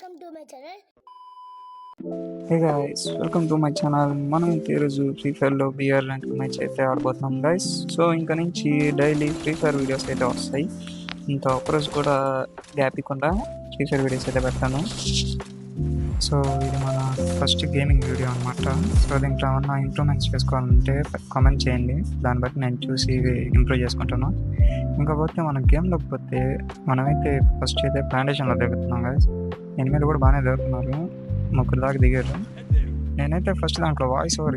welcome to my channel. Hey guys, welcome to my channel. మనం ఈరోజు free ఫైర్లో BR rank match అయితే ఆడబోతున్నాం guys. So ఇంకా నుంచి daily free fire videos అయితే వస్తాయి. ఇంకా ఒక్కరోజు కూడా గ్యాప్ ఇవ్వకుండా ఫ్రీ ఫైర్ వీడియోస్ అయితే పెడతాను. సో ఇది మన ఫస్ట్ గేమింగ్ వీడియో అనమాట. సో దీంట్లో ఏమన్నా ఇంప్రూవ్మెంట్స్ చేసుకోవాలంటే కామెంట్ చేయండి, దాన్ని బట్టి నేను చూసి ఇంప్రూవ్ చేసుకుంటాను. ఇంకపోతే మన గేమ్లోకి పోతే మనమైతే ఫస్ట్ అయితే ప్లాంటేషన్లో దిగుతున్నాం గైస్. ఎనిమిది కూడా బాగానే దిగుతున్నారు, ముగ్గురు దాకా దిగారు. నేనైతే ఫస్ట్ దాంట్లో వాయిస్ ఓవర్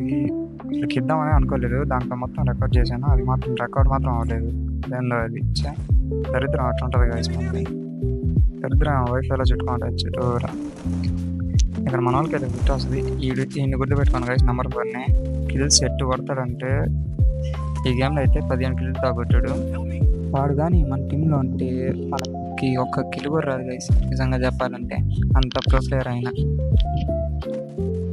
వీళ్ళకి ఇద్దామని అనుకోలేదు, దాంట్లో మొత్తం రికార్డ్ చేశాను. అది మాత్రం రికార్డ్ మాత్రం అవ్వలేదు. దానిలో అది దరిద్రం అట్లా ఉంటుంది గైస్. మనకి దరిద్రం వైఫైలో చుట్టుకుంటే చుట్టూరా. ఇక్కడ మన వాళ్ళకి అయితే గుర్తు వస్తుంది, ఈయన గుర్తు పెట్టుకోండి గైస్. నెంబర్ 4ని కిల్స్ ఎట్టు కొడతాడంటే ఈ గేమ్లో అయితే 15 కిల్స్ దాకా కొట్టాడు వాడు. కానీ మన టీంలో ఉంటే మనకి ఒక్క కిల్ కూడా రాదు గైస్, నిజంగా చెప్పాలంటే అంత ప్రో ప్లేయర్ అయినా.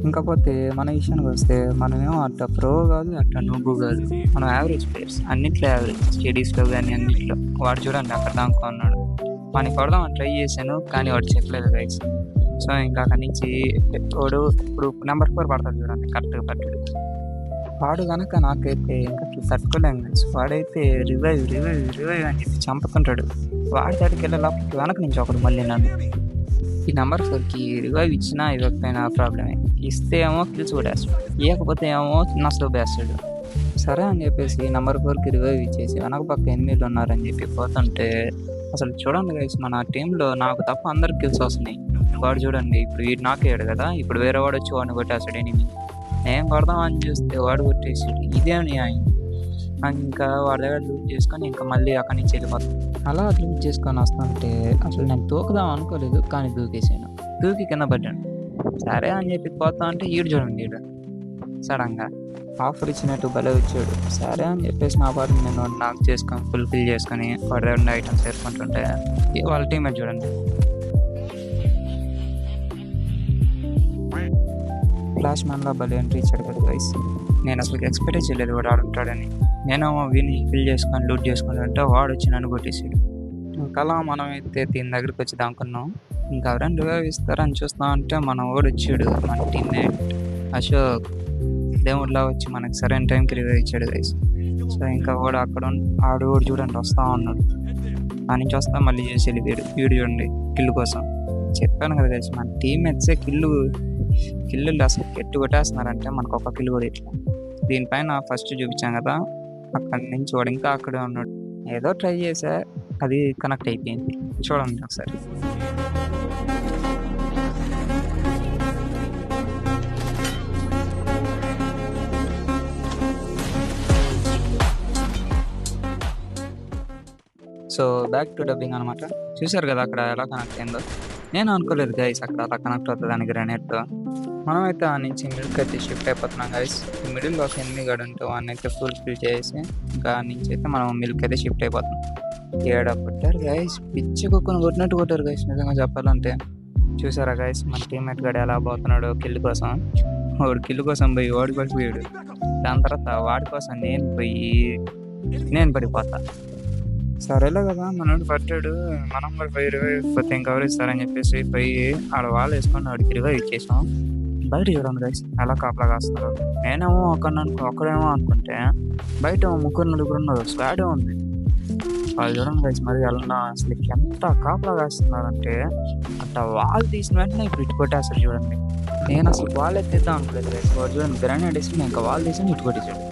ఇంకపోతే మన విషయానికి వస్తే మనమేమో అట్లా ప్రో కాదు, అట్లా నూబు కాదు, మనం యావరేజ్ ప్లేయర్స్. అన్నిట్లో యావరేజ్, స్టడీస్లో కానీ అన్నిట్లో. వాడు చూడండి అక్కడ దాకా ఉన్నాడు. వాడిని కొడదామని ట్రై చేశాను కానీ వాడు చెప్పలేదు గైస్. సో ఇంకా అక్కడి నుంచి వాడు ఇప్పుడు నెంబర్ 4 పడుతుంది చూడండి, కరెక్ట్గా పట్టాడు. వాడు కనుక నాకైతే ఇంకా తట్టుకోలేము గైస్. వాడైతే రివైవ్ అని చెప్పి చంపుతుంటాడు. వాడి దాడికి వెళ్ళే లోపలికి వెనక నుంచి ఒకడు మళ్ళీ నన్ను ఈ నెంబర్ 4కి రివైవ్ ఇచ్చినా ఇవ్వకపోయినా ప్రాబ్లమే. ఇస్తే ఏమో కిల్స్ కొట్టేస్తాడు, ఇవ్వకపోతే ఏమో నష్టం వేస్తాడు. సరే అని చెప్పేసి నెంబర్ 4కి రివైవ్ ఇచ్చేసి వెనక పక్క ఎనిమిది ఉన్నారని చెప్పి పోతుంటే అసలు చూడండి గైస్, మన టీంలో నాకు తప్ప అందరికి కిల్స్ వస్తున్నాయి. వాడు చూడండి ఇప్పుడు వీడు నాకేయాడు కదా, ఇప్పుడు వేరే వాడు వచ్చి వాడిని కొట్టేస్తాడు ఎనిమిది. నేను కొడదామని చూస్తే వాడు కొట్టేసాడు. ఇదేం న్యాయం? ఇంకా వాడి దగ్గర లూట్ చేసుకొని ఇంకా మళ్ళీ అక్కడి నుంచి వెళ్ళిపోతాం. అలా లూట్ చేసుకొని వస్తుంటే అసలు నేను దూకుదాం అనుకోలేదు, కానీ దూకేసాను. దూకి కింద పడ్డాను. సరే అని చెప్పి పోతా అంటే ఈడు చూడండి, ఈడు సడన్గా ఆఫర్ ఇచ్చినట్టు భలే వచ్చాడు. సరే అని చెప్పేసి నా పాటు నేను నాకు చేసుకొని ఫుల్ ఫిల్ చేసుకొని వాడి దగ్గర ఐటమ్స్ వేసుకుంటుంటే వాళ్ళ టీమేట్ చూడండి ఫ్లాష్ మ్యాన్లో భలే ఎంట్రీ ఇచ్చాడు కదా గైస్. నేను అసలు ఎక్స్పెక్ట్ చేయలేదు వాడు ఆడుంటాడని. నేనేమో వీడిని ఫిల్ చేసుకొని లూట్ చేసుకుని అంటే వాడు వచ్చి నన్ను కొట్టేసాడు. ఇంకలా మనం అయితే దీని దగ్గరికి వచ్చి దాక్కున్నాం. ఇంకా ఎవరైనా రివైవ్ ఇస్తారని చూస్తాం అంటే మన వాడు వచ్చాడు, మన టీమ్మేట్ అశోక్ దేవుడిలా వచ్చి మనకి సరైన టైంకి రివైవ్ ఇచ్చాడు గైస్. సో ఇంకా వాడు అక్కడ ఆడు చూడండి వస్తూ ఉన్నాడు. ఆ నుంచి వస్తా మళ్ళీ చేసి వెళ్ళిపోయాడు. వీడు చూడండి కిల్లు కోసం. చెప్పాను కదా గైస్, మన టీమ్మేట్సే కిల్లు అసలు ఎట్టు కొట్టేస్తున్నారంటే మనకు ఒక కిల్లు కూడా ఇట్లా. దీనిపైన ఫస్ట్ చూపించాం కదా, అక్కడి నుంచి వాడు ఇంకా అక్కడే ఉన్నాడు. ఏదో ట్రై చేసా, అది కనెక్ట్ అయిపోయింది. చూడండి ఒకసారి. సో బ్యాక్ టు డబ్బింగ్ అనమాట. చూసారు కదా అక్కడ ఎలా కనెక్ట్ అయిందో. నేను అనుకోలేదు గైస్ అక్కడ అలా కనెక్ట్ అవుతుంది అని గ్రానైట్తో. మనమైతే ఆ నుంచి మిడిల్కి అయితే షిఫ్ట్ అయిపోతున్నాం గైస్. ఈ మిడిల్లో ఒక ఎనిమిది గడు ఉంటే వాడిని అయితే ఫుల్ ఫిల్ చేసి ఇంకా నుంచి అయితే మనం మిల్క్ అయితే షిఫ్ట్ అయిపోతున్నాం. ఏడా కొట్టారు గైస్, పిచ్చి కుక్కను కొట్టినట్టు కొట్టారు గైస్ నిజంగా చెప్పాలంటే. చూసారా గైస్ మన టీమ్మేట్ గడు ఎలా పోతున్నాడు కిల్ కోసం. వాడు కిల్ కోసం పోయి వాడు పడిపోయాడు. దాని తర్వాత వాడి కోసం నేను పడిపోతా. సరేలే కదా మనోడు పట్టాడు, మనం కూడా పోయి రివైవ్ పోతే ఇంకెవరు ఇస్తారని చెప్పేసి పోయి ఆడ వాళ్ళు వేసుకొని వాడికి రివైవ్ ఇచ్చేసాం. బయట చూడండి గైస్ ఎలా కాపలా కాస్తున్నారు. నేనేమో ఒక్కడేమో అనుకుంటే బయట ముగ్గురు నలుగురు ఉన్నారు, స్క్వాడే ఉంది. వాళ్ళు చూడండి గైస్ మరి ఎలా అసలు ఎంత కాపలా కాస్తున్నారంటే అంత వాళ్ళు తీసిన వెంటనే ఇప్పుడు ఇటు కొట్టేస్తారు చూడండి. నేను అసలు వాళ్ళు ఎత్తిద్దాం అనుకోలేదు గైస్. వాడు చూడండి గ్రానైడ్ వేసి నేను ఇంకా వాళ్ళు తీసి ఇటు కొట్టేసాడు.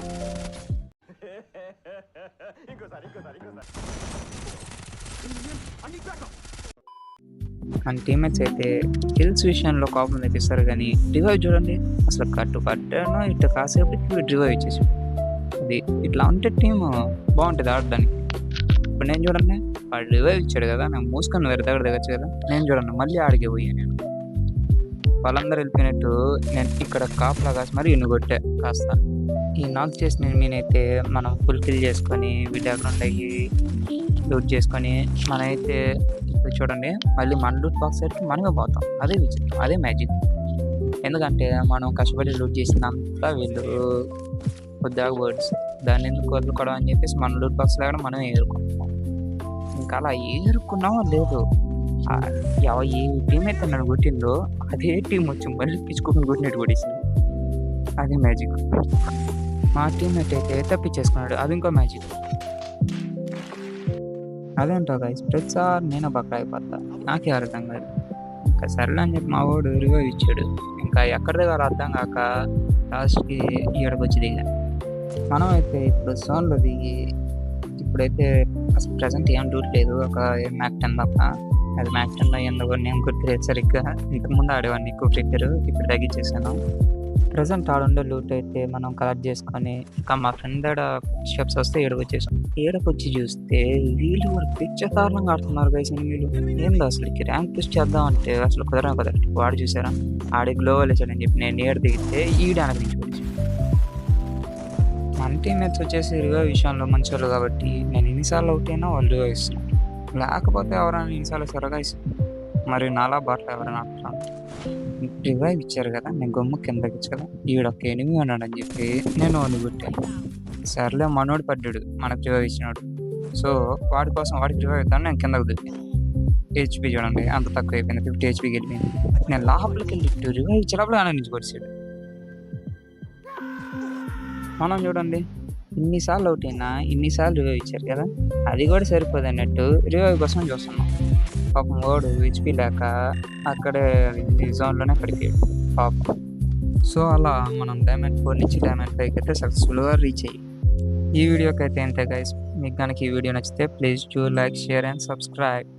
మన టీమ్మేట్స్ అయితే కిల్స్ విషయంలో కోపం తెప్పిస్తారు కానీ రివైవ్ చూడండి అసలు కట్టు పట్టాను ఇట్లా కాసేపు రివైవ్ ఇచ్చేసాడు. అది ఇట్లా ఉంటే టీం బాగుంటుంది ఆడడానికి. ఇప్పుడు నేను చూడండి వాడు రివైవ్ ఇచ్చాడు కదా, నేను మూసుకొని వేరే దగ్గర దిగచ్చు కదా. నేను చూడండి మళ్ళీ ఆడికి పోయాను. నేను వాళ్ళందరూ వెళ్ళిపోయినట్టు నేను ఇక్కడ కాపలా కాసి మరి ఇన్ను కొట్టా కాస్త. ఈ నాక్ చేసిన నేనైతే మనం ఫుల్ కిల్ చేసుకొని బ్యాక్గ్రౌండ్ అయ్యి లూట్ చేసుకొని మనమైతే చూడండి మళ్ళీ మన లూట్ బాక్స్ అయితే మనమే పోతాం. అదే విచిత్రం, అదే మ్యాజిక్. ఎందుకంటే మనం కష్టపడి లూట్ చేసినంత వీళ్ళు కొద్దిగా వర్డ్స్ దాన్ని ఎందుకు వదులుకోవడం అని చెప్పేసి మన లూట్ బాక్స్ లాగా మనమే ఏరుకుంటాం. ఇంకా అలా ఏరుకున్నామో లేదు ఏ టీం అయితే నన్ను కొట్టిందో అదే టీం వచ్చి మళ్ళీ పిచ్చుకొని కొట్టినట్టు కొట్టేసింది. అది మ్యాజిక్. మా టీమ్మేట్ అయితే తప్పించేసుకున్నాడు. అది ఇంకో మ్యాజిక్. అదేంటో గైస్ ప్రతిసారి నేను బక్రా అయిపోతా. నాకే అర్థం కాదు. ఇంకా సర్లే అని చెప్పి మా వాడు రివైవ్ ఇచ్చాడు. ఇంకా ఎక్కడ దగ్గర అర్థం కాక లాస్ట్‌కి ఈడకొచ్చి దిగా. మనం అయితే ఇప్పుడు జోన్‌లో దిగి ఇప్పుడైతే అసలు ప్రెజెంట్ ఏం లూట్ లేదు. ఒక మ్యాక్ 10 తప్ప. అది మ్యాక్ 10 ఎందుకో నేమ్ గుర్తులేదు సరిగ్గా. ఇంతకుముందు ఆడేవాడిని ఎక్కువ ఫ్లిక్కర్. ఇప్పుడు తగ్గించేసాను. ప్రెజెంట్ ఆడుండే లూట్ అయితే మనం కలెక్ట్ చేసుకొని ఇంకా మా ఫ్రెండ్ ఆడ స్టెప్స్ వస్తే ఈడకొచ్చేసాం. ఈడకొచ్చి చూస్తే వీళ్ళు కూడా పిచ్చకారణంగా ఆడుతున్నారు గైస్ ఎనిమిలు. ఏందో అసలుకి ర్యాంక్ పుష్ చేద్దాం అంటే అసలు కుదరదు. వాడు చూసారా ఆడి గ్లోవల్ వేసాడని చెప్పి నేను ఏడు దిగితే ఈడు వెనక నుంచి వచ్చి మన టీమ్మేట్స్ వచ్చేసి రివైవ్ విషయంలో మంచోళ్ళు కాబట్టి నేను ఎన్నిసార్లు అవుట్ అయినా వాళ్ళు రివైవ్ ఇస్తున్నారు. లేకపోతే ఎవరైనా ఎన్నిసార్లు సరగా ఇస్తున్నారు. మరి నాలా బాట్లు ఎవరైనా అట్లా రివైవ్ ఇచ్చారు కదా, నేను గమ్ము కిందకి ఇచ్చా. ఈడొక్క ఎనిమిది ఉన్నాడని చెప్పి నేను వాడిని కొట్టాను. సర్లే మనోడు పడ్డాడు మనకు రివైవ్ ఇచ్చినాడు. సో వాడి కోసం వాడికి రివైవ్ అవుతాను. నేను కిందకు దిగాను. హెచ్పి చూడండి అంత తక్కువ అయిపోయింది. 50 హెచ్పికి వెళ్ళిపోయింది. నేను లోపలికి వెళ్ళి రివైవ్ ఇచ్చినప్పుడు ఆయన నుంచి కొడిచాడు. మనం చూడండి ఇన్నిసార్లు అవుట్ అయినా ఇన్నిసార్లు రివైవ్ ఇచ్చారు కదా, అది కూడా సరిపోదు అన్నట్టు రివైవ్ కోసం చూస్తున్నాం. పాపం వాడు హెచ్పి లేక అక్కడే జోన్లోనే పడిపోయాడు పాపం. సో అలా మనం డైమండ్ 4 నుంచి డైమండ్ 5 అయితే సక్సెస్ఫుల్గా రీచ్ అయ్యి. ఈ వీడియోకి అయితే అంతే గైస్. మీకు కనుక ఈ వీడియో నచ్చితే please do like, share and subscribe.